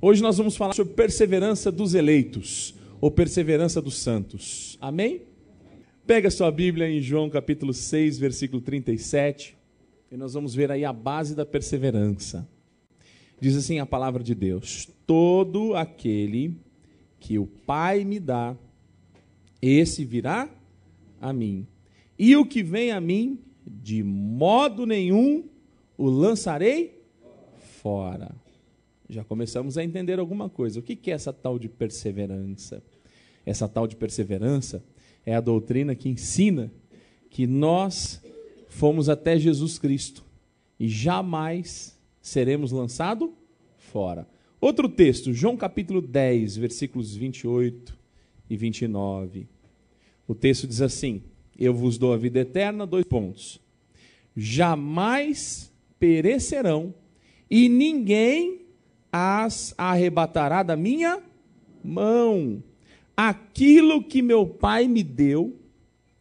Hoje nós vamos falar sobre perseverança dos eleitos, ou perseverança dos santos. Amém? Pega a sua Bíblia em João capítulo 6, versículo 37, e nós vamos ver aí a base da perseverança. Diz assim a palavra de Deus: todo aquele que o Pai me dá, esse virá a mim. E o que vem a mim, de modo nenhum o lançarei fora. Já começamos a entender alguma coisa. O que é essa tal de perseverança? Essa tal de perseverança é a doutrina que ensina que nós fomos até Jesus Cristo e jamais seremos lançados fora. Outro texto, João capítulo 10, versículos 28 e 29. O texto diz assim: eu vos dou a vida eterna, jamais perecerão e ninguém as arrebatará da minha mão. Aquilo que meu Pai me deu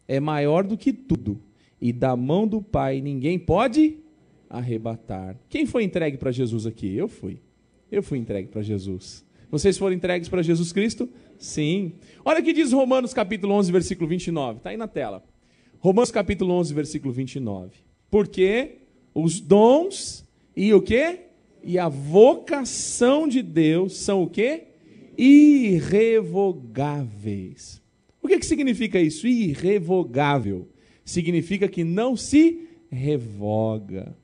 é maior do que tudo, e da mão do Pai ninguém pode arrebatar. Quem foi entregue para Jesus aqui? Eu fui entregue para Jesus. Vocês foram entregues para Jesus Cristo? Sim. Olha o que diz Romanos capítulo 11, versículo 29. Está aí na tela. Romanos capítulo 11, versículo 29. Porque os dons e o quê? E a vocação de Deus são o quê? Irrevogáveis. O que significa isso? Irrevogável. Significa que não se revoga.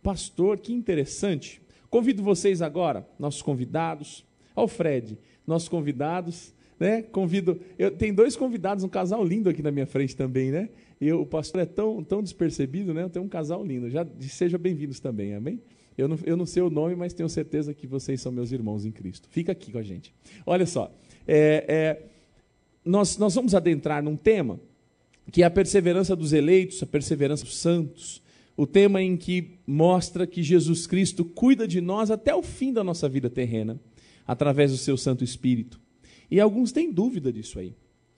Pastor, que interessante. Convido vocês agora, nossos convidados, ao Fred, nossos convidados, né? Tem dois convidados, um casal lindo aqui na minha frente também, né? O pastor é tão despercebido, né? Eu tenho um casal lindo. Sejam bem-vindos também, amém? Eu não sei o nome, mas tenho certeza que vocês são meus irmãos em Cristo. Fica aqui com a gente. Olha só, nós vamos adentrar num tema que é a perseverança dos eleitos, a perseverança dos santos. O tema em que mostra que Jesus Cristo cuida de nós até o fim da nossa vida terrena, através do seu Santo Espírito. E alguns têm dúvida disso aí.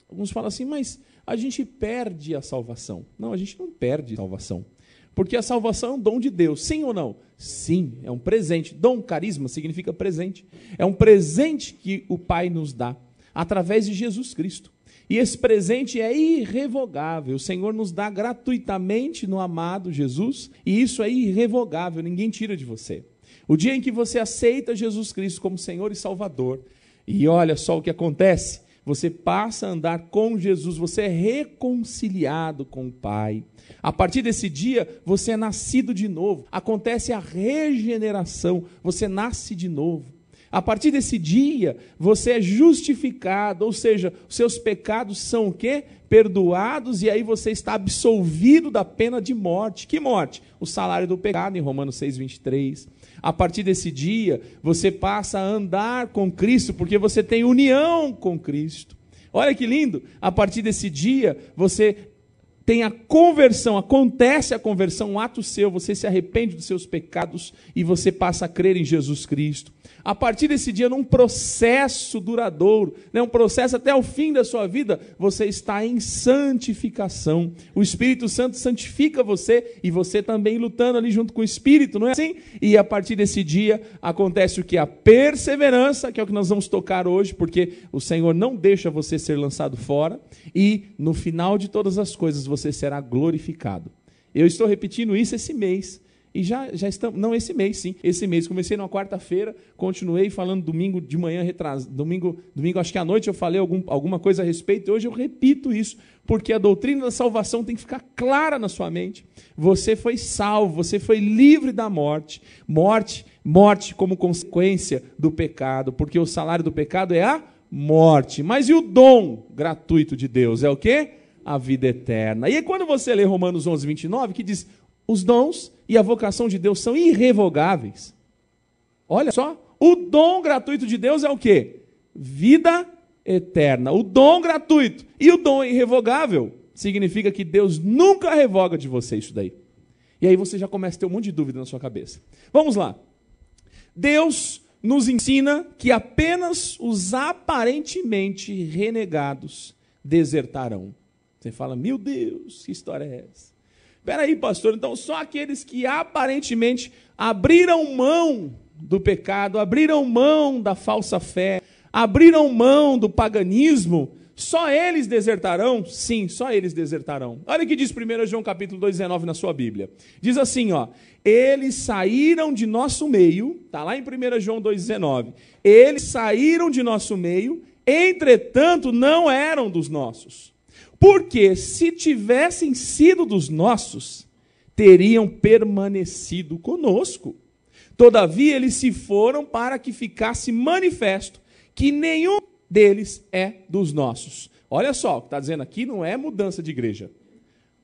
Alguns falam assim, mas a gente perde a salvação. Não, a gente não perde a salvação. Porque a salvação é um dom de Deus, sim ou não? Sim, é um presente. Dom, carisma, significa presente. É um presente que o Pai nos dá, através de Jesus Cristo. E esse presente é irrevogável. O Senhor nos dá gratuitamente no amado Jesus, e isso é irrevogável, ninguém tira de você. O dia em que você aceita Jesus Cristo como Senhor e Salvador, e olha só o que acontece, você passa a andar com Jesus, você é reconciliado com o Pai. A partir desse dia, você é nascido de novo, acontece a regeneração, você nasce de novo. A partir desse dia, você é justificado, ou seja, os seus pecados são o quê? Perdoados, e aí você está absolvido da pena de morte. Que morte? O salário do pecado, em Romanos 6, 23. A partir desse dia, você passa a andar com Cristo, porque você tem união com Cristo. Olha que lindo! A partir desse dia, você tem a conversão, acontece a conversão, um ato seu, você se arrepende dos seus pecados e você passa a crer em Jesus Cristo. A partir desse dia, num processo duradouro, um processo até o fim da sua vida, você está em santificação. O Espírito Santo santifica você e você também lutando ali junto com o Espírito, não é assim? E a partir desse dia, acontece o que? A perseverança, que é o que nós vamos tocar hoje, porque o Senhor não deixa você ser lançado fora, e no final de todas as coisas, você será glorificado. Eu estou repetindo isso esse mês. E já estamos, não esse mês, sim, esse mês, comecei numa quarta-feira, continuei falando domingo de manhã, domingo acho que à noite eu falei alguma coisa a respeito, e hoje eu repito isso, porque a doutrina da salvação tem que ficar clara na sua mente. Você foi salvo, você foi livre da morte como consequência do pecado, porque o salário do pecado é a morte, mas e o dom gratuito de Deus é o quê? A vida eterna. E aí quando você lê Romanos 11, 29, que diz: os dons e a vocação de Deus são irrevogáveis. Olha só, o dom gratuito de Deus é o quê? Vida eterna. O dom gratuito e o dom irrevogável significa que Deus nunca revoga de você isso daí. E aí você já começa a ter um monte de dúvida na sua cabeça. Vamos lá. Deus nos ensina que apenas os aparentemente renegados desertarão. Você fala, meu Deus, que história é essa? Espera aí, pastor, então só aqueles que aparentemente abriram mão do pecado, abriram mão da falsa fé, abriram mão do paganismo, só eles desertarão? Sim, só eles desertarão. Olha o que diz 1 João capítulo 2,19 na sua Bíblia. Diz assim, ó, eles saíram de nosso meio, está lá em 1 João 2,19, eles saíram de nosso meio, entretanto não eram dos nossos. Porque se tivessem sido dos nossos, teriam permanecido conosco. Todavia eles se foram para que ficasse manifesto que nenhum deles é dos nossos. Olha só, o que está dizendo aqui não é mudança de igreja.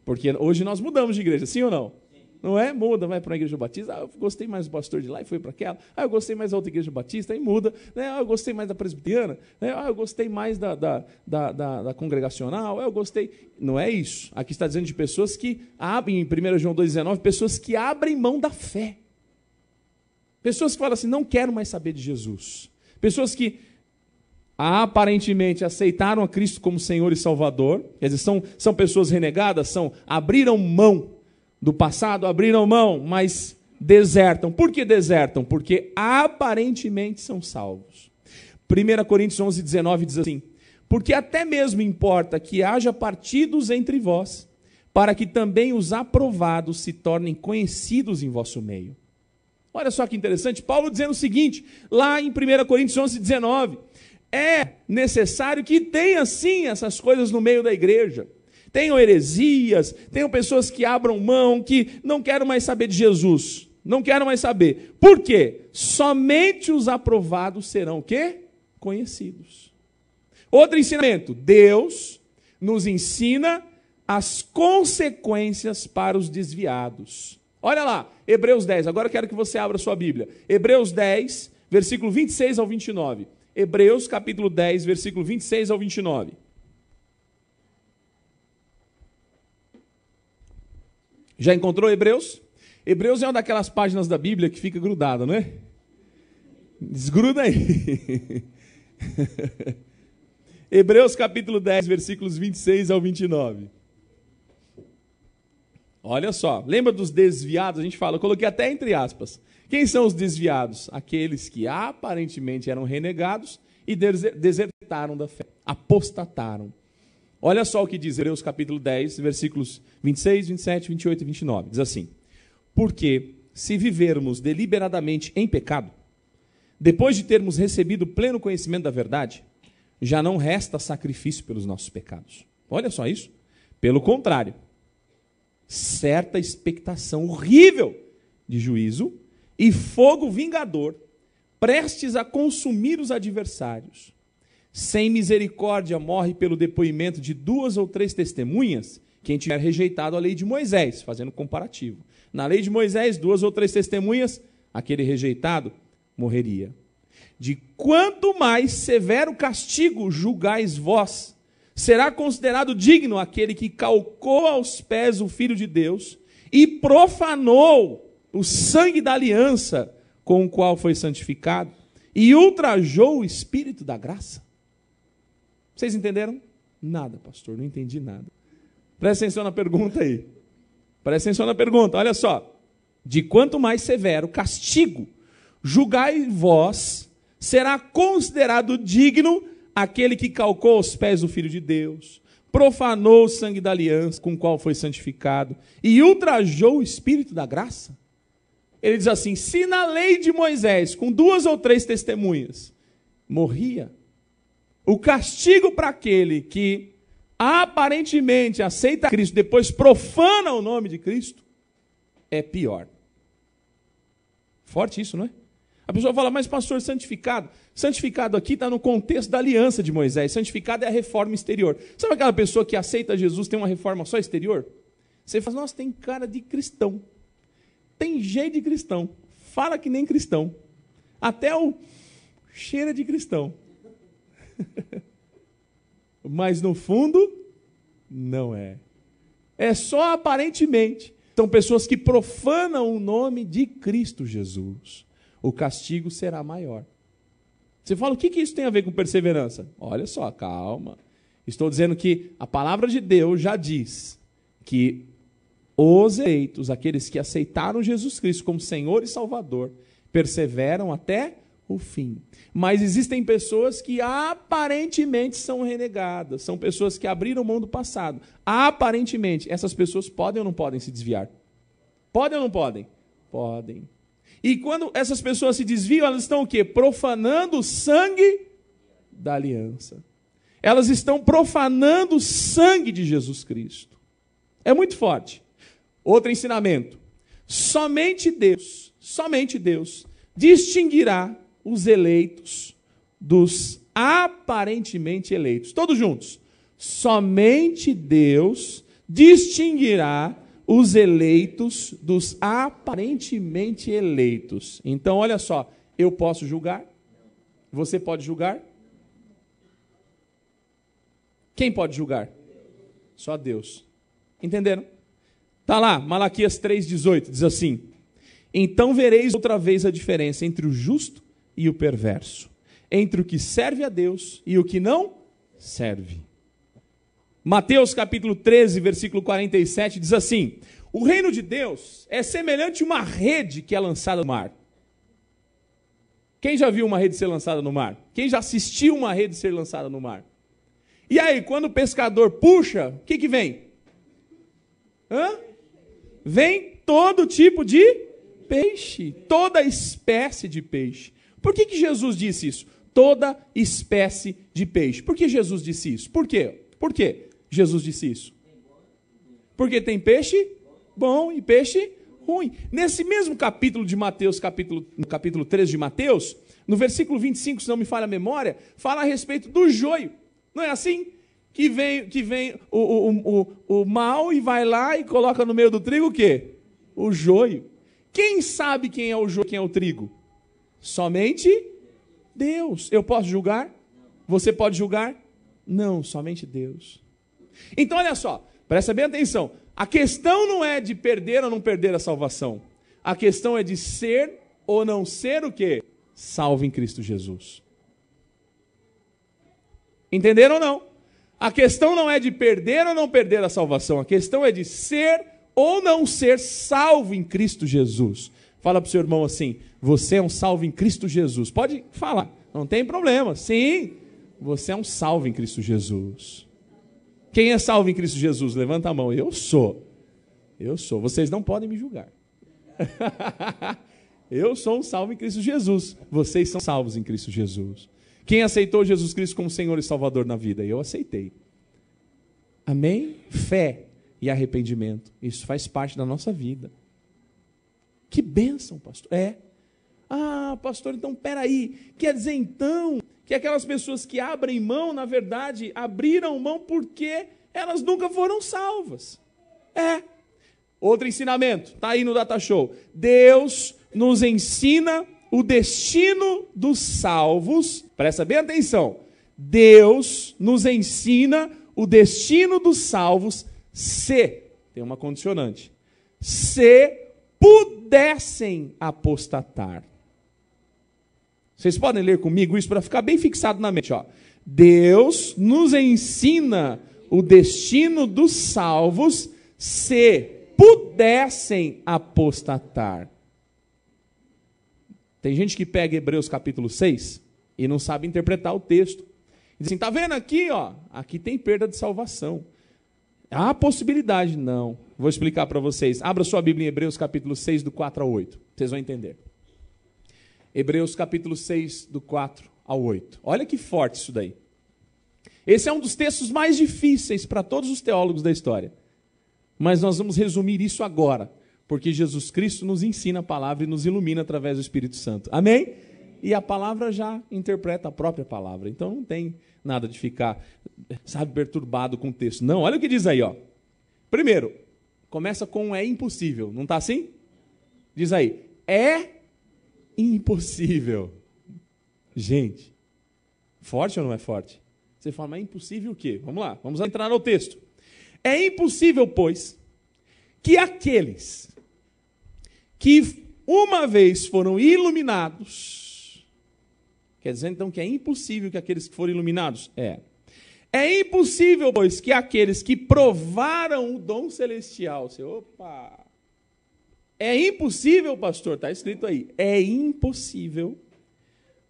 Porque hoje nós mudamos de igreja, sim ou não? Sim. Não é? Muda, vai para uma igreja batista, eu gostei mais do pastor de lá e foi para aquela. Eu gostei mais da outra igreja batista e muda. Eu gostei mais da presbiteriana. Eu gostei mais da congregacional. Eu gostei. Não é isso. Aqui está dizendo de pessoas que abrem, em 1 João 2,19, pessoas que abrem mão da fé. Pessoas que falam assim, não quero mais saber de Jesus. Pessoas que aparentemente aceitaram a Cristo como Senhor e Salvador, quer dizer, são pessoas renegadas, abriram mão do passado, abriram mão, mas desertam. Por que desertam? Porque aparentemente são salvos. 1 Coríntios 11:19 diz assim, porque até mesmo importa que haja partidos entre vós, para que também os aprovados se tornem conhecidos em vosso meio. Olha só que interessante, Paulo dizendo o seguinte, lá em 1 Coríntios 11:19, é necessário que tenha sim essas coisas no meio da igreja. Tenham heresias, tenham pessoas que abram mão, que não querem mais saber de Jesus. Não quero mais saber. Por quê? Somente os aprovados serão o quê? Conhecidos. Outro ensinamento. Deus nos ensina as consequências para os desviados. Olha lá, Hebreus 10. Agora eu quero que você abra a sua Bíblia. Hebreus 10, versículo 26 ao 29. Hebreus capítulo 10, versículo 26 ao 29. Já encontrou Hebreus? Hebreus é uma daquelas páginas da Bíblia que fica grudada, não é? Desgruda aí. Hebreus capítulo 10, versículos 26 ao 29. Olha só, lembra dos desviados? A gente fala, eu coloquei até entre aspas. Quem são os desviados? Aqueles que aparentemente eram renegados e desertaram da fé, apostataram. Olha só o que diz Hebreus capítulo 10, versículos 26, 27, 28 e 29. Diz assim, porque se vivermos deliberadamente em pecado, depois de termos recebido pleno conhecimento da verdade, já não resta sacrifício pelos nossos pecados. Olha só isso. Pelo contrário, certa expectação horrível de juízo e fogo vingador, prestes a consumir os adversários. Sem misericórdia morre pelo depoimento de 2 ou 3 testemunhas quem tiver rejeitado a lei de Moisés, fazendo comparativo. Na lei de Moisés, 2 ou 3 testemunhas, aquele rejeitado morreria. De quanto mais severo castigo julgais vós, será considerado digno aquele que calcou aos pés o Filho de Deus e profanou o sangue da aliança com o qual foi santificado e ultrajou o Espírito da graça. Vocês entenderam? Nada, pastor, não entendi nada. Presta atenção na pergunta aí. Presta atenção na pergunta, olha só. De quanto mais severo castigo julgai vós, será considerado digno aquele que calcou aos pés do Filho de Deus, profanou o sangue da aliança com o qual foi santificado e ultrajou o Espírito da graça. Ele diz assim, se na lei de Moisés, com 2 ou 3 testemunhas, morria, o castigo para aquele que aparentemente aceita Cristo, depois profana o nome de Cristo, é pior. Forte isso, não é? A pessoa fala, mas pastor, santificado? Santificado aqui está no contexto da aliança de Moisés. Santificado é a reforma exterior. Sabe aquela pessoa que aceita Jesus tem uma reforma só exterior? Você fala, nossa, tem cara de cristão. Tem jeito de cristão. Fala que nem cristão. Até o cheira de cristão. Mas no fundo, não é. É só aparentemente. São pessoas que profanam o nome de Cristo Jesus. O castigo será maior. Você fala, o que isso tem a ver com perseverança? Olha só, calma. Estou dizendo que a palavra de Deus já diz que os eleitos, aqueles que aceitaram Jesus Cristo como Senhor e Salvador, perseveram até o fim. Mas existem pessoas que aparentemente são renegadas, são pessoas que abriram mão do passado. Aparentemente, essas pessoas podem ou não podem se desviar? Podem ou não podem? Podem. E quando essas pessoas se desviam, elas estão o quê? Profanando o sangue da aliança. Elas estão profanando o sangue de Jesus Cristo. É muito forte. Outro ensinamento. Somente Deus distinguirá os eleitos dos aparentemente eleitos. Todos juntos. Somente Deus distinguirá os eleitos dos aparentemente eleitos. Então, olha só, eu posso julgar? Você pode julgar? Quem pode julgar? Só Deus. Entenderam? Está lá, Malaquias 3,18, diz assim: então vereis outra vez a diferença entre o justo e o perverso, entre o que serve a Deus e o que não serve. Mateus capítulo 13, versículo 47, diz assim: o reino de Deus é semelhante a uma rede que é lançada no mar. Quem já viu uma rede ser lançada no mar? Quem já assistiu uma rede ser lançada no mar? E aí, quando o pescador puxa, o que vem? Vem todo tipo de peixe, toda espécie de peixe. Por que Jesus disse isso? Toda espécie de peixe. Por que Jesus disse isso? Por quê? Por que Jesus disse isso? Porque tem peixe bom e peixe ruim. Nesse mesmo capítulo de Mateus, no capítulo 13 de Mateus, no versículo 25, se não me falha a memória, fala a respeito do joio. Não é assim? Que vem o mal e vai lá e coloca no meio do trigo o quê? O joio. Quem sabe quem é o joio e quem é o trigo? Somente Deus. Eu posso julgar? Você pode julgar? Não, somente Deus. Então olha só, presta bem atenção. A questão não é de perder ou não perder a salvação. A questão é de ser ou não ser o quê? Salvo em Cristo Jesus. Entenderam ou não? A questão não é de perder ou não perder a salvação. A questão é de ser ou não ser salvo em Cristo Jesus. Fala para o seu irmão assim: você é um salvo em Cristo Jesus. Pode falar, não tem problema. Sim, você é um salvo em Cristo Jesus. Quem é salvo em Cristo Jesus? Levanta a mão. Eu sou. Eu sou. Vocês não podem me julgar. Eu sou um salvo em Cristo Jesus. Vocês são salvos em Cristo Jesus. Quem aceitou Jesus Cristo como Senhor e Salvador na vida? Eu aceitei. Amém? Fé e arrependimento. Isso faz parte da nossa vida. Que bênção, pastor. Pastor, então peraí. Quer dizer então que aquelas pessoas que abrem mão, na verdade, abriram mão porque elas nunca foram salvas. Outro ensinamento, está aí no Data Show. Deus nos ensina o destino dos salvos. Presta bem atenção. Deus nos ensina o destino dos salvos se, tem uma condicionante, se pudessem apostatar. Vocês podem ler comigo isso para ficar bem fixado na mente. Deus nos ensina o destino dos salvos se pudessem apostatar. Tem gente que pega Hebreus capítulo 6 e não sabe interpretar o texto. Diz assim, está vendo aqui? Aqui tem perda de salvação. Há possibilidade? Não. Vou explicar para vocês. Abra sua Bíblia em Hebreus capítulo 6, do 4 ao 8. Vocês vão entender. Hebreus capítulo 6, do 4 ao 8. Olha que forte isso daí. Esse é um dos textos mais difíceis para todos os teólogos da história. Mas nós vamos resumir isso agora, porque Jesus Cristo nos ensina a palavra e nos ilumina através do Espírito Santo. Amém? E a palavra já interpreta a própria palavra. Então não tem nada de ficar, perturbado com o texto. Não, olha o que diz aí. Primeiro, começa com é impossível. Não está assim? Diz aí, é impossível. Gente, forte ou não é forte? Você fala, mas é impossível o quê? Vamos lá, vamos entrar no texto. É impossível, pois, que aqueles que uma vez foram iluminados, quer dizer então que é impossível que aqueles que foram iluminados? É impossível, pois, que aqueles que provaram o dom celestial, É impossível, pastor, está escrito aí, é impossível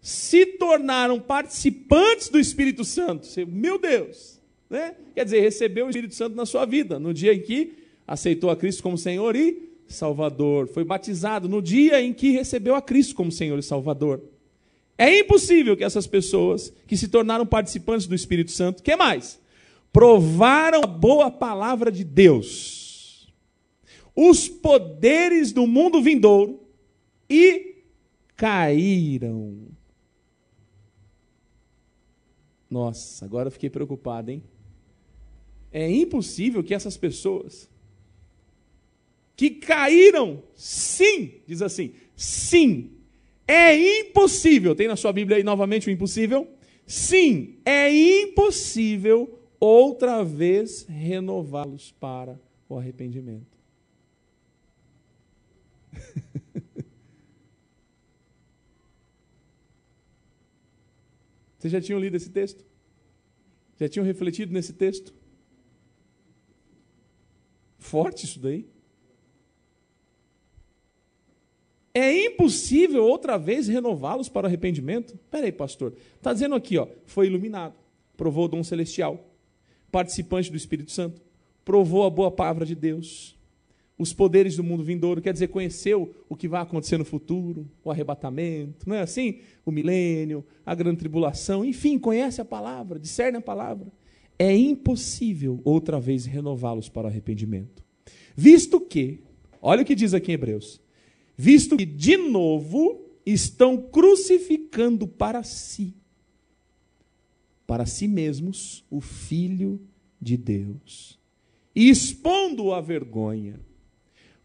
se tornaram participantes do Espírito Santo. Meu Deus! Né? Quer dizer, recebeu o Espírito Santo na sua vida, no dia em que aceitou a Cristo como Senhor e Salvador. Foi batizado no dia em que recebeu a Cristo como Senhor e Salvador. É impossível que essas pessoas que se tornaram participantes do Espírito Santo, que mais? Provaram a boa palavra de Deus, os poderes do mundo vindouro e caíram. Nossa, agora eu fiquei preocupado, hein? É impossível que essas pessoas que caíram, sim, diz assim, sim, é impossível, tem na sua Bíblia aí novamente o impossível? Sim, é impossível outra vez renová-los para o arrependimento. Vocês já tinham lido esse texto? Já tinham refletido nesse texto? Forte isso daí. É impossível outra vez renová-los para o arrependimento? Espera aí, pastor. Está dizendo aqui, ó, foi iluminado, provou o dom celestial, participante do Espírito Santo, provou a boa palavra de Deus, os poderes do mundo vindouro, quer dizer, conheceu o que vai acontecer no futuro, o arrebatamento, não é assim? O milênio, a grande tribulação, enfim, conhece a palavra, discerne a palavra. É impossível outra vez renová-los para o arrependimento. Visto que, olha o que diz aqui em Hebreus, visto que de novo estão crucificando para si mesmos o Filho de Deus, e expondo-o à vergonha,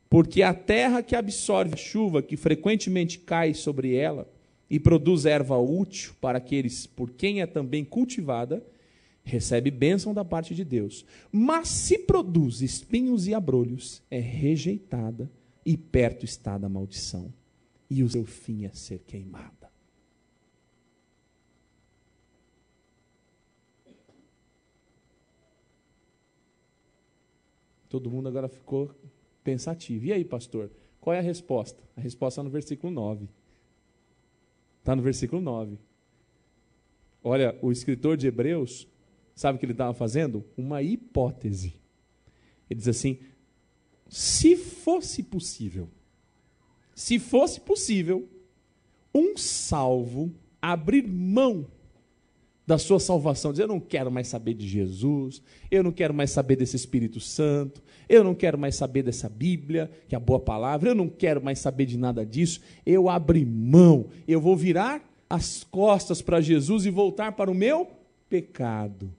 porque a terra que absorve a chuva que frequentemente cai sobre ela e produz erva útil para aqueles por quem é também cultivada, recebe bênção da parte de Deus. Mas se produz espinhos e abrolhos, é rejeitada e perto está da maldição, e o seu fim é ser queimada. Todo mundo agora ficou pensativo. E aí, pastor, qual é a resposta? A resposta está no versículo 9. Está no versículo 9. Olha, o escritor de Hebreus, sabe o que ele estava fazendo? Uma hipótese. Ele diz assim, se fosse possível, um salvo abrir mão da sua salvação, dizer, eu não quero mais saber de Jesus, eu não quero mais saber desse Espírito Santo, eu não quero mais saber dessa Bíblia, que é a boa palavra, eu não quero mais saber de nada disso, eu abri mão, eu vou virar as costas para Jesus e voltar para o meu pecado.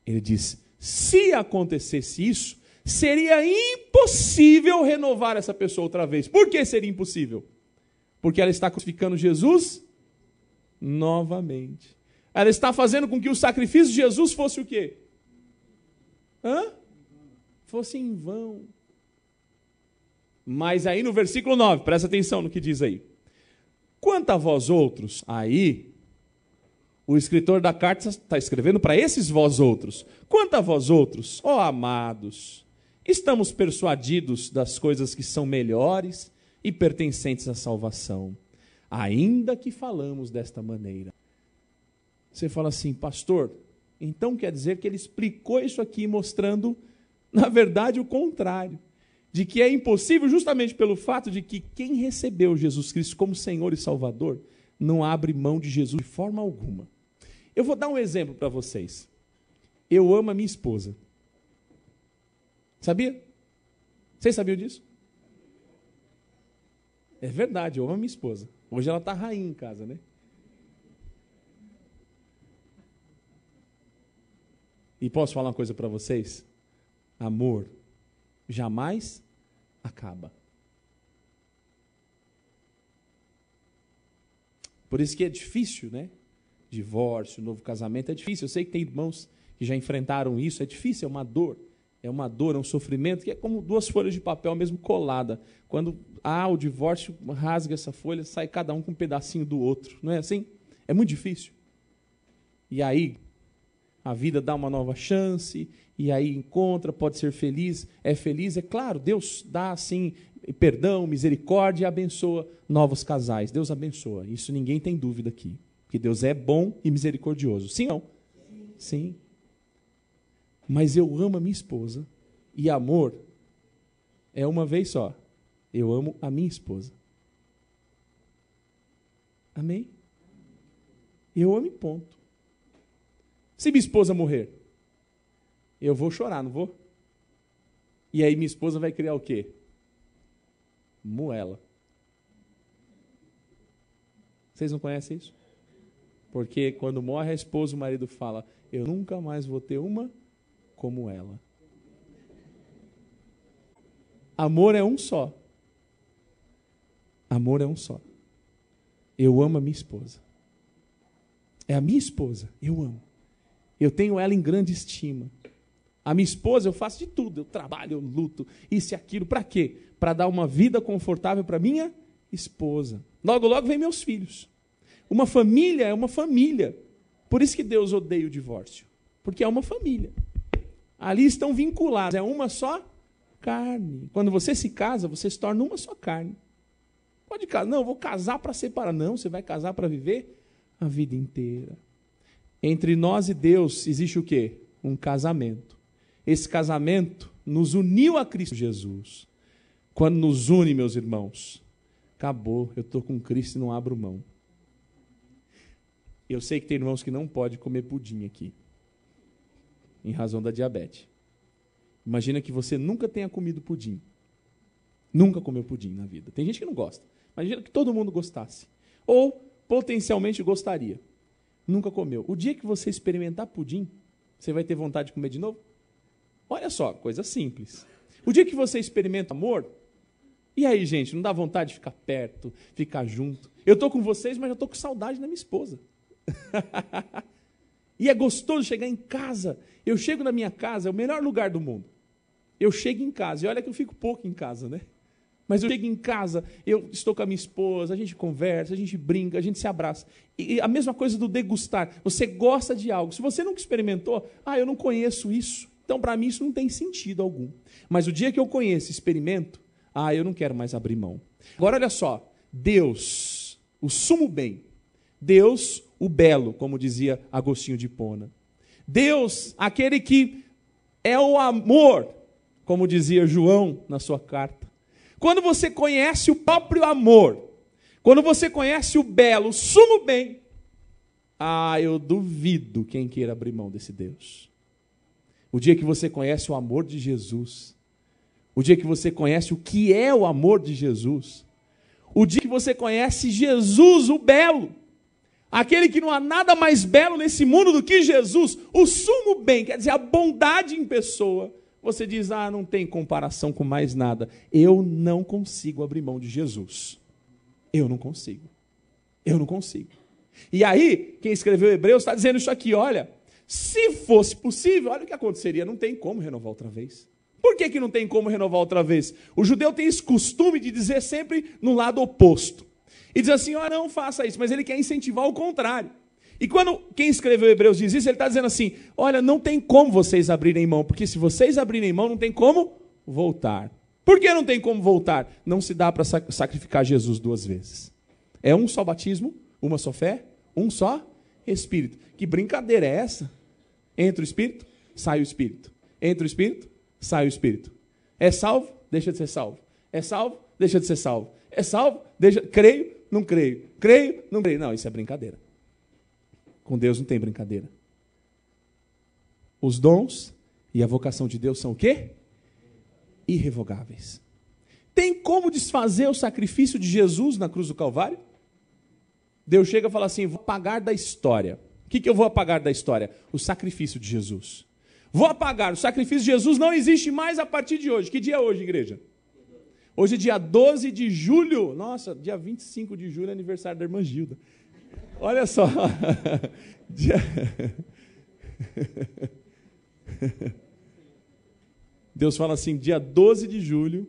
Ele diz, se acontecesse isso, seria impossível renovar essa pessoa outra vez. Por que seria impossível? Porque ela está crucificando Jesus novamente. Ela está fazendo com que o sacrifício de Jesus fosse o quê? Fosse em vão. Mas aí no versículo 9, presta atenção no que diz aí. Quanto a vós outros, aí, o escritor da carta está escrevendo para esses vós outros. Quanto a vós outros, ó amados, estamos persuadidos das coisas que são melhores e pertencentes à salvação, ainda que falamos desta maneira. Você fala assim, pastor, então quer dizer que ele explicou isso aqui mostrando, na verdade, o contrário. De que é impossível justamente pelo fato de que quem recebeu Jesus Cristo como Senhor e Salvador não abre mão de Jesus de forma alguma. Eu vou dar um exemplo para vocês. Eu amo a minha esposa. Sabia? Vocês sabiam disso? É verdade, eu amo a minha esposa. Hoje ela está rainha em casa, né? E posso falar uma coisa para vocês? Amor jamais acaba. Por isso que é difícil, né? Divórcio, novo casamento, é difícil. Eu sei que tem irmãos que já enfrentaram isso, é difícil, é uma dor, é um sofrimento, que é como duas folhas de papel mesmo colada. Quando há o divórcio, rasga essa folha, sai cada um com um pedacinho do outro, não é assim? É muito difícil. E aí, a vida dá uma nova chance, e aí encontra, pode ser feliz, é claro, Deus dá assim perdão, misericórdia e abençoa novos casais. Deus abençoa, isso ninguém tem dúvida aqui, porque Deus é bom e misericordioso. Sim ou não? Sim. Mas eu amo a minha esposa, e amor é uma vez só. Eu amo a minha esposa. Amém? Eu amo e ponto. Se minha esposa morrer, eu vou chorar, não vou? E aí minha esposa vai criar o quê? Moela. Vocês não conhecem isso? Porque quando morre a esposa, o marido fala, eu nunca mais vou ter uma como ela. Amor é um só. Amor é um só. Eu amo a minha esposa. É a minha esposa, eu amo. Eu tenho ela em grande estima. A minha esposa, eu faço de tudo. Eu trabalho, eu luto, isso e aquilo. Para quê? Para dar uma vida confortável para minha esposa. Logo, logo vem meus filhos. Uma família é uma família. Por isso que Deus odeia o divórcio. Porque é uma família. Ali estão vinculados. É uma só carne. Quando você se casa, você se torna uma só carne. Pode casar. Não, eu vou casar para separar. Não, você vai casar para viver a vida inteira. Entre nós e Deus existe o quê? Um casamento. Esse casamento nos uniu a Cristo Jesus. Quando nos une, meus irmãos, acabou. Eu estou com Cristo e não abro mão. Eu sei que tem irmãos que não podem comer pudim aqui, em razão da diabetes. Imagina que você nunca tenha comido pudim. Nunca comeu pudim na vida. Tem gente que não gosta. Imagina que todo mundo gostasse. Ou, potencialmente, gostaria. Nunca comeu. O dia que você experimentar pudim, você vai ter vontade de comer de novo? Olha só, coisa simples. O dia que você experimenta amor, e aí, gente, não dá vontade de ficar perto, ficar junto? Eu estou com vocês, mas eu estou com saudade da minha esposa. E é gostoso chegar em casa. Eu chego na minha casa, é o melhor lugar do mundo. Eu chego em casa, e olha que eu fico pouco em casa, né? Mas eu chego em casa, eu estou com a minha esposa, a gente conversa, a gente brinca, a gente se abraça. E a mesma coisa do degustar. Você gosta de algo. Se você nunca experimentou, eu não conheço isso. Então, para mim, isso não tem sentido algum. Mas o dia que eu conheço, experimento, eu não quero mais abrir mão. Agora, olha só. Deus, o sumo bem. Deus, o belo, como dizia Agostinho de Hipona. Deus, aquele que é o amor, como dizia João na sua carta. Quando você conhece o próprio amor, quando você conhece o belo, o sumo bem, eu duvido quem queira abrir mão desse Deus. O dia que você conhece o amor de Jesus, o dia que você conhece o que é o amor de Jesus, o dia que você conhece Jesus, o belo, aquele que não há nada mais belo nesse mundo do que Jesus, o sumo bem, quer dizer, a bondade em pessoa, você diz, não tem comparação com mais nada. Eu não consigo abrir mão de Jesus. Eu não consigo. Eu não consigo. E aí, quem escreveu Hebreus está dizendo isso aqui, olha, se fosse possível, olha o que aconteceria, não tem como renovar outra vez. Por que não tem como renovar outra vez? O judeu tem esse costume de dizer sempre no lado oposto. E diz assim, não faça isso, mas ele quer incentivar o contrário. E quando quem escreveu Hebreus diz isso, ele está dizendo assim, olha, não tem como vocês abrirem mão, porque se vocês abrirem mão, não tem como voltar. Por que não tem como voltar? Não se dá para sacrificar Jesus duas vezes. É um só batismo, uma só fé, um só Espírito. Que brincadeira é essa? Entra o Espírito, sai o Espírito. Entra o Espírito, sai o Espírito. É salvo, deixa de ser salvo. É salvo, deixa de ser salvo. É salvo, deixa... Creio, não creio. Creio, não creio. Não, isso é brincadeira. Com Deus não tem brincadeira. Os dons e a vocação de Deus são o quê? Irrevogáveis. Tem como desfazer o sacrifício de Jesus na cruz do Calvário? Deus chega e fala assim, vou apagar da história. O que eu vou apagar da história? O sacrifício de Jesus. Vou apagar, o sacrifício de Jesus não existe mais a partir de hoje. Que dia é hoje, igreja? Hoje é dia 12 de julho. Nossa, dia 25 de julho é aniversário da irmã Gilda. Olha só. Deus fala assim, dia 12 de julho.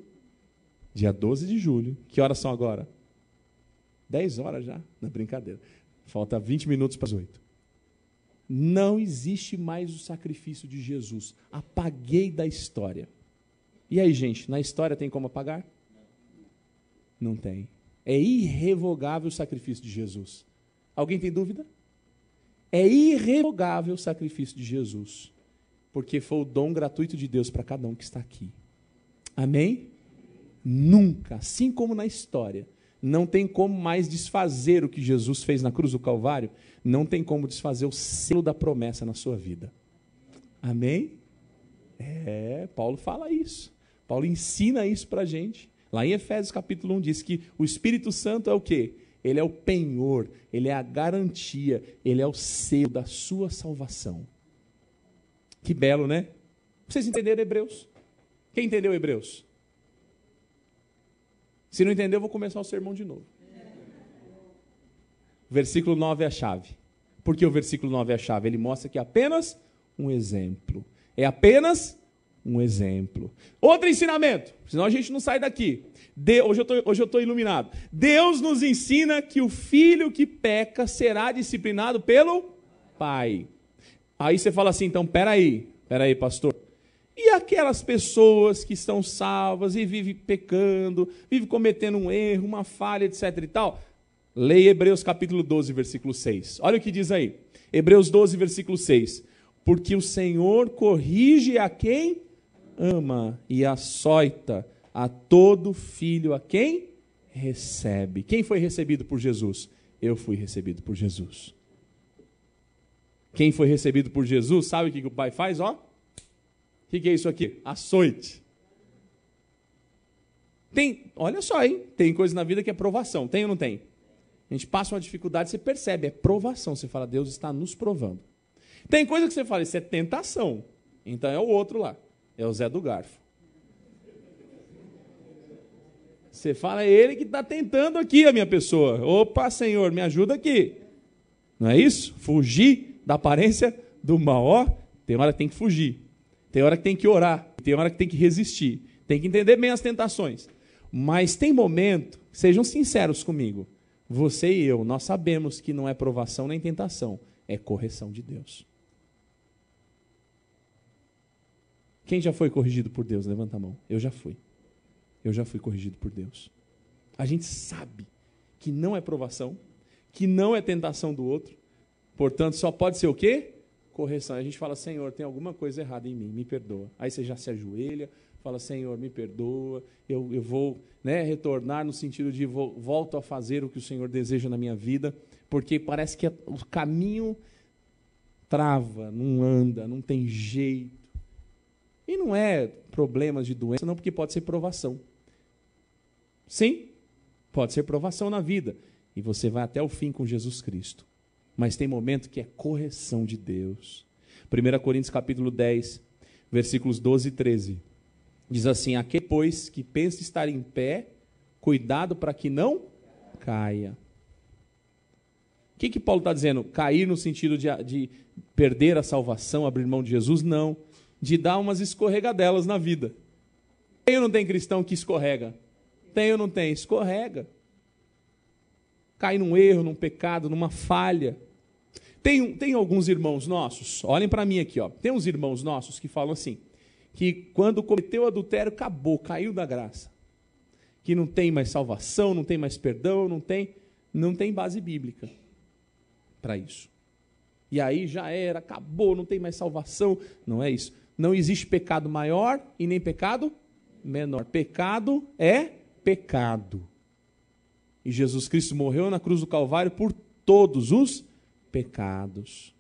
Dia 12 de julho. Que horas são agora? 10 horas já. Não é brincadeira. Falta 20 minutos para as 8. Não existe mais o sacrifício de Jesus. Apaguei da história. E aí, gente, na história tem como apagar? Não tem. É irrevogável o sacrifício de Jesus. Alguém tem dúvida? É irrevogável o sacrifício de Jesus. Porque foi o dom gratuito de Deus para cada um que está aqui. Amém? Nunca, assim como na história, não tem como mais desfazer o que Jesus fez na cruz do Calvário, não tem como desfazer o selo da promessa na sua vida. Amém? Paulo fala isso. Paulo ensina isso para a gente. Lá em Efésios capítulo 1 diz que o Espírito Santo é o quê? Ele é o penhor, ele é a garantia, ele é o selo da sua salvação. Que belo, né? Vocês entenderam Hebreus? Quem entendeu Hebreus? Se não entendeu, eu vou começar o sermão de novo. Versículo 9 é a chave. Por que o versículo 9 é a chave? Ele mostra que é apenas um exemplo. É apenas um exemplo. Outro ensinamento, senão a gente não sai daqui. Hoje eu estou iluminado. Deus nos ensina que o filho que peca será disciplinado pelo pai. Aí você fala assim, então, peraí, pastor. E aquelas pessoas que estão salvas e vivem pecando, vivem cometendo um erro, uma falha, etc. e tal? Leia Hebreus capítulo 12, versículo 6. Olha o que diz aí. Hebreus 12, versículo 6. Porque o Senhor corrige a quem ama e açoita a todo filho a quem recebe. Quem foi recebido por Jesus? Eu fui recebido por Jesus. Quem foi recebido por Jesus, sabe o que o Pai faz? Ó. O que é isso aqui? Açoite. Olha só, hein? Tem coisa na vida que é provação. Tem ou não tem? A gente passa uma dificuldade, você percebe, é provação. Você fala, Deus está nos provando. Tem coisa que você fala, isso é tentação. Então é o outro lá. É o Zé do Garfo. Você fala, é ele que está tentando aqui a minha pessoa. Opa, Senhor, me ajuda aqui. Não é isso? Fugir da aparência do mal. Ó, tem hora que tem que fugir. Tem hora que tem que orar. Tem hora que tem que resistir. Tem que entender bem as tentações. Mas tem momento, sejam sinceros comigo, você e eu, nós sabemos que não é provação nem tentação, é correção de Deus. Quem já foi corrigido por Deus? Levanta a mão. Eu já fui. Eu já fui corrigido por Deus. A gente sabe que não é provação, que não é tentação do outro, portanto só pode ser o quê? Correção. A gente fala, Senhor, tem alguma coisa errada em mim, me perdoa. Aí você já se ajoelha, fala, Senhor, me perdoa, eu vou retornar no sentido de volto a fazer o que o Senhor deseja na minha vida, porque parece que o caminho trava, não anda, não tem jeito. E não é problemas de doença, não, porque pode ser provação. Sim, pode ser provação na vida. E você vai até o fim com Jesus Cristo. Mas tem momento que é correção de Deus. 1 Coríntios capítulo 10, versículos 12 e 13. Diz assim, aquele, pois, que pensa estar em pé, cuidado para que não caia. O que Paulo está dizendo? Cair no sentido de perder a salvação, abrir mão de Jesus? Não. De dar umas escorregadelas na vida. Tem ou não tem cristão que escorrega? Tem ou não tem? Escorrega. Cai num erro, num pecado, numa falha. Tem alguns irmãos nossos, olhem para mim aqui, ó. Tem uns irmãos nossos que falam assim, que quando cometeu adultério, acabou, caiu da graça. Que não tem mais salvação, não tem mais perdão, não tem base bíblica para isso. E aí já era, acabou, não tem mais salvação. Não é isso. Não existe pecado maior e nem pecado menor. Pecado é pecado. E Jesus Cristo morreu na cruz do Calvário por todos os pecados.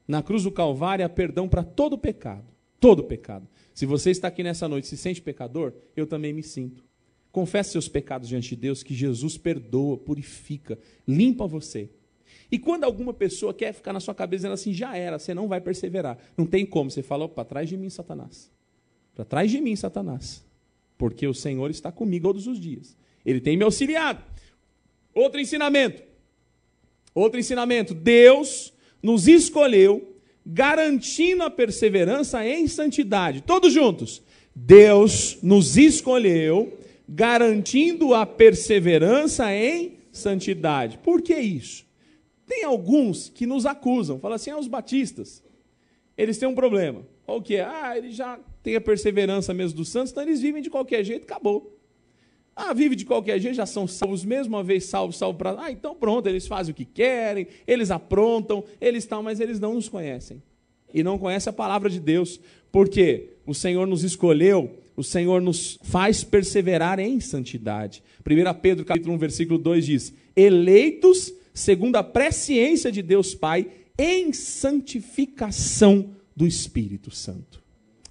Na cruz do Calvário há perdão para todo pecado. Todo pecado. Se você está aqui nessa noite e se sente pecador, eu também me sinto. Confesse seus pecados diante de Deus, que Jesus perdoa, purifica, limpa você. E quando alguma pessoa quer ficar na sua cabeça dizendo assim, já era, você não vai perseverar. Não tem como. Você fala, para trás de mim, Satanás. Para trás de mim, Satanás. Porque o Senhor está comigo todos os dias. Ele tem me auxiliado. Outro ensinamento. Deus nos escolheu, garantindo a perseverança em santidade. Todos juntos. Deus nos escolheu, garantindo a perseverança em santidade. Por que isso? Tem alguns que nos acusam, falam assim, os batistas, eles têm um problema. Qual que é? Eles já têm a perseverança mesmo dos santos, então eles vivem de qualquer jeito, acabou. Vive de qualquer jeito, já são salvos mesmo, uma vez salvo para... então pronto, eles fazem o que querem, eles aprontam, mas eles não nos conhecem. E não conhecem a palavra de Deus, porque o Senhor nos escolheu, o Senhor nos faz perseverar em santidade. 1 Pedro, capítulo 1, versículo 2 diz, eleitos segundo a presciência de Deus Pai, em santificação do Espírito Santo,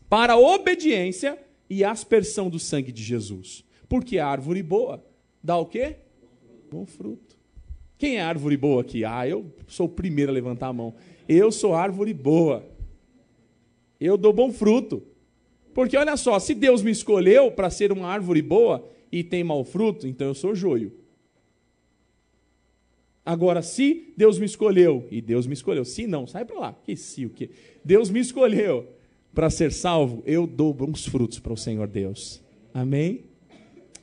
para a obediência e aspersão do sangue de Jesus. Porque a árvore boa dá o quê? Bom fruto. Quem é árvore boa aqui? Eu sou o primeiro a levantar a mão. Eu sou árvore boa. Eu dou bom fruto. Porque olha só, se Deus me escolheu para ser uma árvore boa e tem mau fruto, então eu sou joio. Agora, se Deus me escolheu, e Deus me escolheu, se não, sai para lá, o quê? Deus me escolheu para ser salvo, eu dou bons frutos para o Senhor Deus. Amém?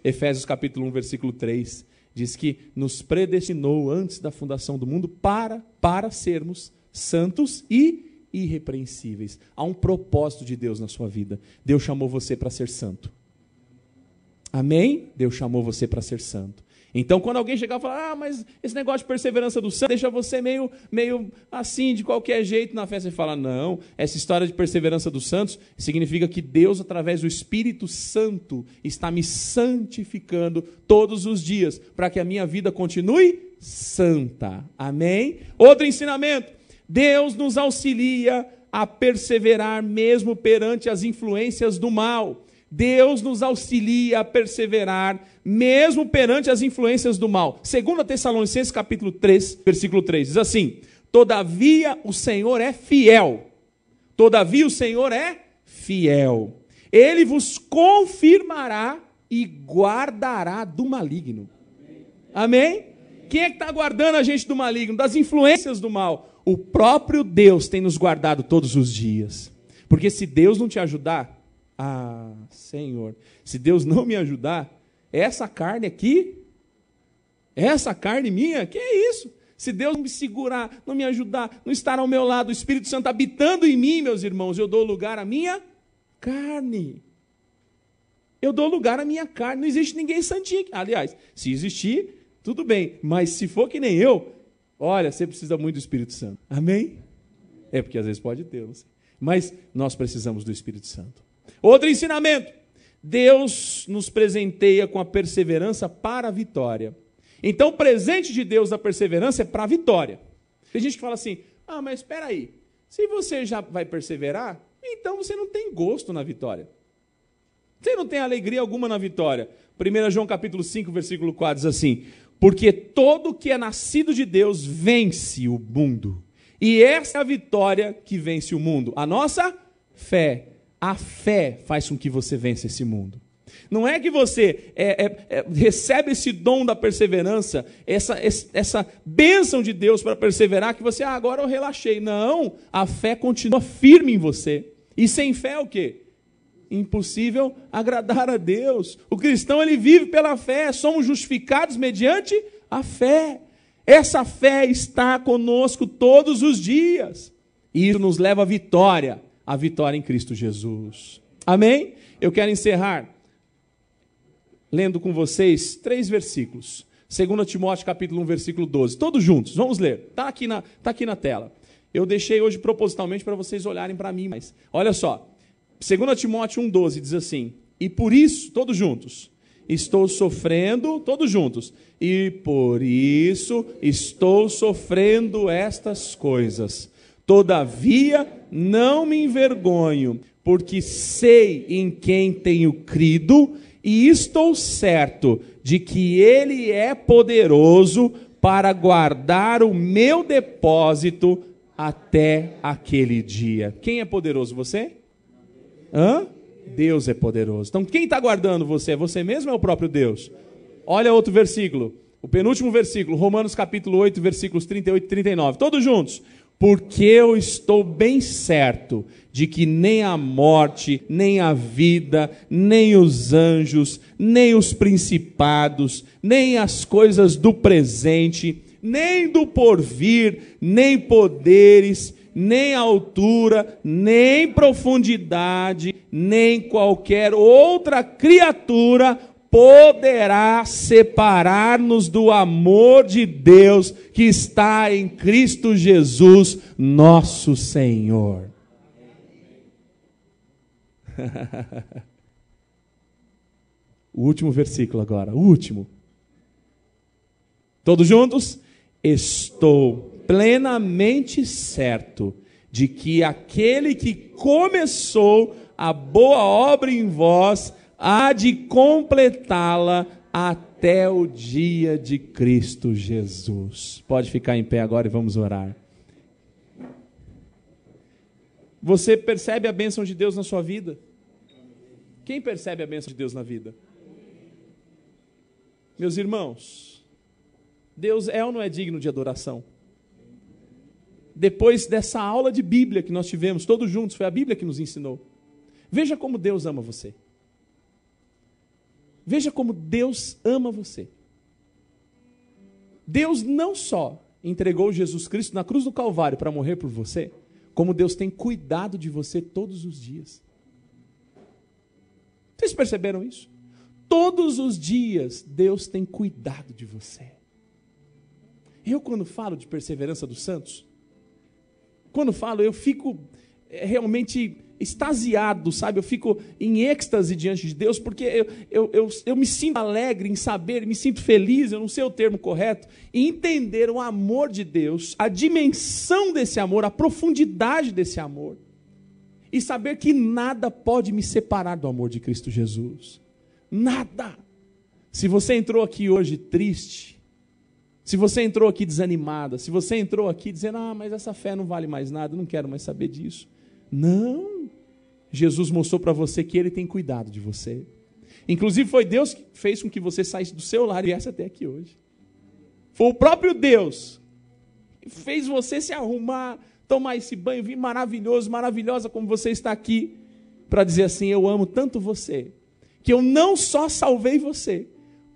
Efésios capítulo 1, versículo 3, diz que nos predestinou antes da fundação do mundo para sermos santos e irrepreensíveis. Há um propósito de Deus na sua vida. Deus chamou você para ser santo. Amém? Deus chamou você para ser santo. Então, quando alguém chegar e falar, mas esse negócio de perseverança do santo deixa você meio assim, de qualquer jeito na fé, você fala, não, essa história de perseverança dos santos significa que Deus, através do Espírito Santo, está me santificando todos os dias, para que a minha vida continue santa. Amém? Outro ensinamento, Deus nos auxilia a perseverar mesmo perante as influências do mal. Deus nos auxilia a perseverar, mesmo perante as influências do mal. 2 Tessalonicenses capítulo 3, versículo 3, diz assim, todavia o Senhor é fiel. Todavia o Senhor é fiel. Ele vos confirmará e guardará do maligno. Amém? Quem é que está guardando a gente do maligno? Das influências do mal. O próprio Deus tem nos guardado todos os dias. Porque se Deus não te ajudar, Senhor, se Deus não me ajudar, essa carne aqui, essa carne minha, que é isso? Se Deus não me segurar, não me ajudar, não estar ao meu lado, o Espírito Santo habitando em mim, meus irmãos, eu dou lugar à minha carne. Eu dou lugar à minha carne. Não existe ninguém santinho aqui. Aliás, se existir, tudo bem, mas se for que nem eu, olha, você precisa muito do Espírito Santo. Amém? É porque às vezes pode ter, não sei. Mas nós precisamos do Espírito Santo. Outro ensinamento, Deus nos presenteia com a perseverança para a vitória. Então o presente de Deus da perseverança é para a vitória. Tem gente que fala assim, mas espera aí, se você já vai perseverar, então você não tem gosto na vitória. Você não tem alegria alguma na vitória. 1 João capítulo 5, versículo 4 diz assim, porque todo que é nascido de Deus vence o mundo. E essa é a vitória que vence o mundo, a nossa fé. A fé faz com que você vença esse mundo. Não é que você recebe esse dom da perseverança, essa bênção de Deus para perseverar, que você, agora eu relaxei. Não, a fé continua firme em você. E sem fé é o quê? Impossível agradar a Deus. O cristão, ele vive pela fé, somos justificados mediante a fé. Essa fé está conosco todos os dias. E isso nos leva à vitória em Cristo Jesus. Amém? Eu quero encerrar lendo com vocês 3 versículos. 2 Timóteo capítulo 1, versículo 12. Todos juntos, vamos ler. Está aqui na tela. Eu deixei hoje propositalmente para vocês olharem para mim, mas olha só. 2 Timóteo 1, 12 diz assim, e por isso, todos juntos, estou sofrendo, todos juntos, e por isso estou sofrendo estas coisas. Todavia, não me envergonho, porque sei em quem tenho crido e estou certo de que Ele é poderoso para guardar o meu depósito até aquele dia. Quem é poderoso? Você? Deus é poderoso. Então, quem está guardando você? É você mesmo ou é o próprio Deus? Olha outro versículo, o penúltimo versículo, Romanos capítulo 8, versículos 38 e 39. Todos juntos. Porque eu estou bem certo de que nem a morte, nem a vida, nem os anjos, nem os principados, nem as coisas do presente, nem do porvir, nem poderes, nem altura, nem profundidade, nem qualquer outra criatura poderá separar-nos do amor de Deus que está em Cristo Jesus, nosso Senhor. O último versículo agora, o último. Todos juntos? Estou plenamente certo de que aquele que começou a boa obra em vós há de completá-la até o dia de Cristo Jesus. Pode ficar em pé agora e vamos orar. Você percebe a bênção de Deus na sua vida? Quem percebe a bênção de Deus na vida? Meus irmãos, Deus é ou não é digno de adoração? Depois dessa aula de Bíblia que nós tivemos, todos juntos, foi a Bíblia que nos ensinou. Veja como Deus ama você. Veja como Deus ama você. Deus não só entregou Jesus Cristo na cruz do Calvário para morrer por você, como Deus tem cuidado de você todos os dias. Vocês perceberam isso? Todos os dias Deus tem cuidado de você. Eu, quando falo de perseverança dos santos, quando falo, eu fico realmente extasiado, sabe? Eu fico em êxtase diante de Deus, porque eu me sinto alegre em saber, me sinto feliz, eu não sei o termo correto, em entender o amor de Deus, a dimensão desse amor, a profundidade desse amor, e saber que nada pode me separar do amor de Cristo Jesus. Nada. Se você entrou aqui hoje triste, se você entrou aqui desanimada, se você entrou aqui dizendo, mas essa fé não vale mais nada, eu não quero mais saber disso. Não. Jesus mostrou para você que Ele tem cuidado de você. Inclusive foi Deus que fez com que você saísse do seu lar e viesse até aqui hoje. Foi o próprio Deus que fez você se arrumar, tomar esse banho, vir maravilhoso, maravilhosa como você está aqui, para dizer assim, eu amo tanto você, que eu não só salvei você,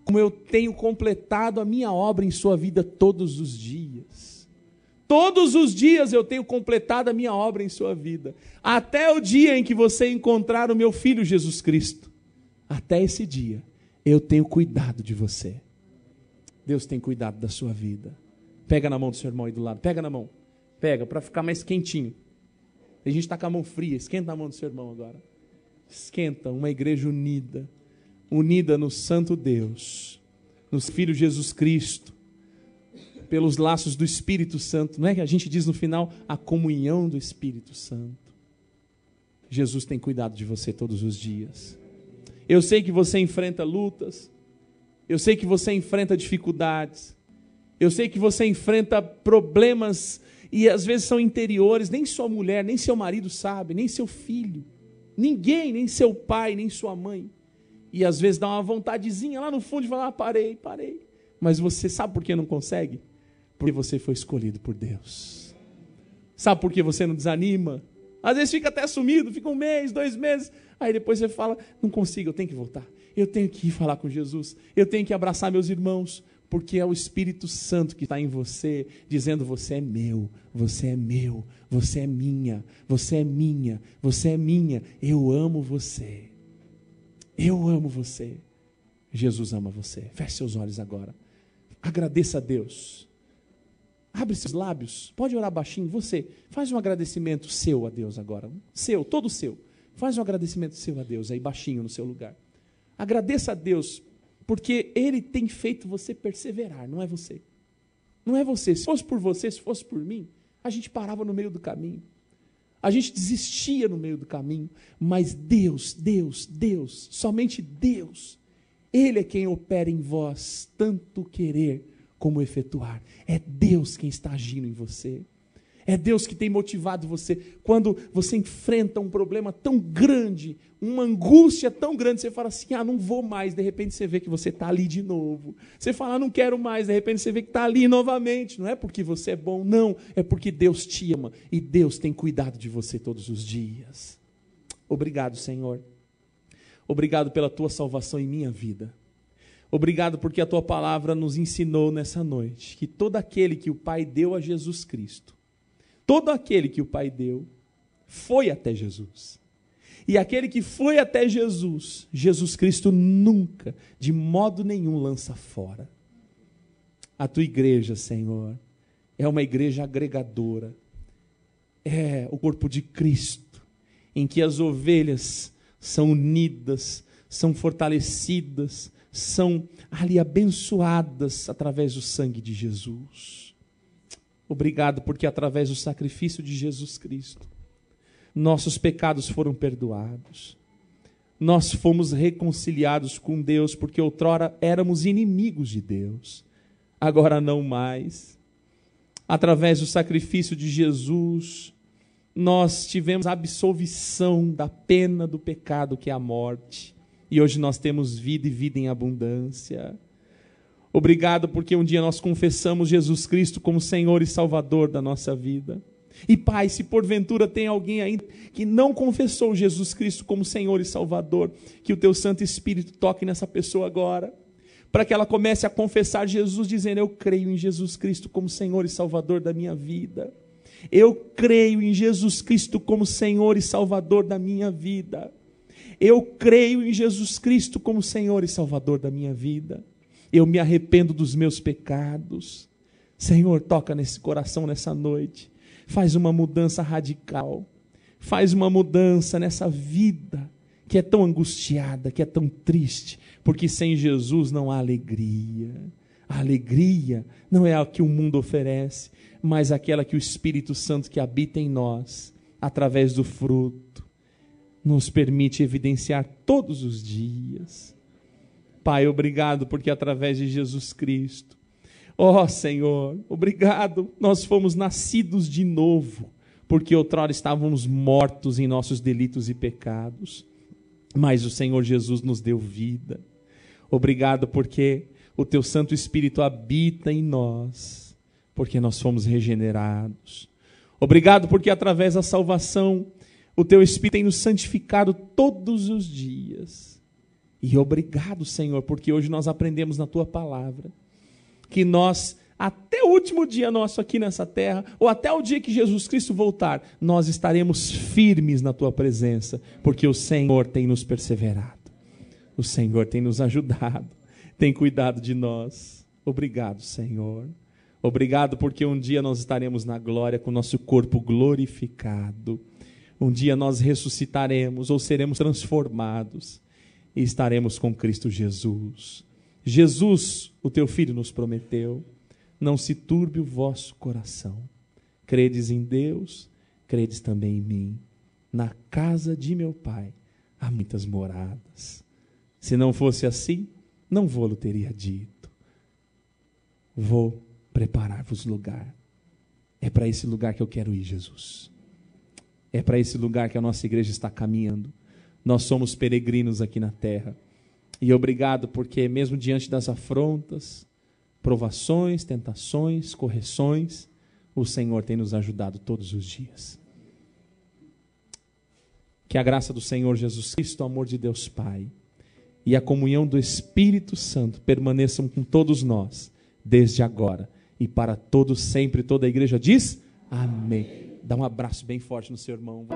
como eu tenho completado a minha obra em sua vida todos os dias. Todos os dias eu tenho completado a minha obra em sua vida. Até o dia em que você encontrar o meu Filho Jesus Cristo. Até esse dia, eu tenho cuidado de você. Deus tem cuidado da sua vida. Pega na mão do seu irmão aí do lado. Pega na mão. Pega, para ficar mais quentinho. A gente está com a mão fria. Esquenta a mão do seu irmão agora. Esquenta, uma igreja unida. Unida no Santo Deus. No Filho Jesus Cristo. Pelos laços do Espírito Santo. Não é que a gente diz no final, a comunhão do Espírito Santo. Jesus tem cuidado de você todos os dias. Eu sei que você enfrenta lutas. Eu sei que você enfrenta dificuldades. Eu sei que você enfrenta problemas e às vezes são interiores. Nem sua mulher, nem seu marido sabe, nem seu filho. Ninguém, nem seu pai, nem sua mãe. E às vezes dá uma vontadezinha lá no fundo de falar, parei. Mas você sabe por que não consegue? Porque você foi escolhido por Deus. Sabe por que você não desanima? Às vezes fica até sumido, fica 1 mês, 2 meses. Aí depois você fala, não consigo, eu tenho que voltar. Eu tenho que ir falar com Jesus. Eu tenho que abraçar meus irmãos. Porque é o Espírito Santo que está em você, dizendo, você é meu, você é meu, você é minha, você é minha, você é minha. Eu amo você. Eu amo você. Jesus ama você. Feche seus olhos agora. Agradeça a Deus. Abre seus lábios, pode orar baixinho, você faz um agradecimento seu a Deus agora, seu, todo seu, faz um agradecimento seu a Deus aí baixinho no seu lugar, agradeça a Deus, porque Ele tem feito você perseverar, não é você, se fosse por você, se fosse por mim, a gente parava no meio do caminho, a gente desistia no meio do caminho, mas Deus, somente Deus, Ele é quem opera em vós, tanto querer como efetuar. É Deus quem está agindo em você. É Deus que tem motivado você. Quando você enfrenta um problema tão grande, uma angústia tão grande, você fala assim, não vou mais, de repente você vê que você está ali de novo. Você fala, não quero mais, de repente você vê que está ali novamente. Não é porque você é bom, não. É porque Deus te ama e Deus tem cuidado de você todos os dias. Obrigado, Senhor. Obrigado pela tua salvação em minha vida. Obrigado porque a tua palavra nos ensinou nessa noite que todo aquele que o Pai deu a Jesus Cristo, todo aquele que o Pai deu, foi até Jesus. E aquele que foi até Jesus, Jesus Cristo nunca, de modo nenhum, lança fora. A tua igreja, Senhor, é uma igreja agregadora. É o corpo de Cristo, em que as ovelhas são unidas, são fortalecidas, são ali abençoadas através do sangue de Jesus. Obrigado porque através do sacrifício de Jesus Cristo, nossos pecados foram perdoados. Nós fomos reconciliados com Deus, porque outrora éramos inimigos de Deus. Agora não mais. Através do sacrifício de Jesus, nós tivemos a absolvição da pena do pecado, que é a morte. E hoje nós temos vida e vida em abundância. Obrigado porque um dia nós confessamos Jesus Cristo como Senhor e Salvador da nossa vida. E Pai, se porventura tem alguém ainda que não confessou Jesus Cristo como Senhor e Salvador, que o Teu Santo Espírito toque nessa pessoa agora, para que ela comece a confessar Jesus, dizendo: eu creio em Jesus Cristo como Senhor e Salvador da minha vida. Eu creio em Jesus Cristo como Senhor e Salvador da minha vida. Eu creio em Jesus Cristo como Senhor e Salvador da minha vida. Eu me arrependo dos meus pecados. Senhor, toca nesse coração nessa noite. Faz uma mudança radical. Faz uma mudança nessa vida que é tão angustiada, que é tão triste, porque sem Jesus não há alegria. A alegria não é a que o mundo oferece, mas aquela que o Espírito Santo que habita em nós, através do fruto, nos permite evidenciar todos os dias. Pai, obrigado porque através de Jesus Cristo, ó Senhor, obrigado, nós fomos nascidos de novo, porque outrora estávamos mortos em nossos delitos e pecados, mas o Senhor Jesus nos deu vida. Obrigado porque o Teu Santo Espírito habita em nós, porque nós fomos regenerados. Obrigado porque através da salvação, o Teu Espírito tem nos santificado todos os dias. E obrigado, Senhor, porque hoje nós aprendemos na Tua palavra que nós, até o último dia nosso aqui nessa terra, ou até o dia que Jesus Cristo voltar, nós estaremos firmes na Tua presença, porque o Senhor tem nos perseverado, o Senhor tem nos ajudado, tem cuidado de nós. Obrigado, Senhor. Obrigado porque um dia nós estaremos na glória com o nosso corpo glorificado. Um dia nós ressuscitaremos ou seremos transformados e estaremos com Cristo Jesus. Jesus, o Teu Filho, nos prometeu: não se turbe o vosso coração. Credes em Deus, credes também em mim. Na casa de meu Pai há muitas moradas. Se não fosse assim, não vou-lo teria dito. Vou preparar-vos lugar. É para esse lugar que eu quero ir, Jesus. É para esse lugar que a nossa igreja está caminhando. Nós somos peregrinos aqui na terra. E obrigado porque mesmo diante das afrontas, provações, tentações, correções, o Senhor tem nos ajudado todos os dias. Que a graça do Senhor Jesus Cristo, o amor de Deus Pai e a comunhão do Espírito Santo permaneçam com todos nós, desde agora e para todos sempre. Toda a igreja diz amém. Dá um abraço bem forte no seu irmão.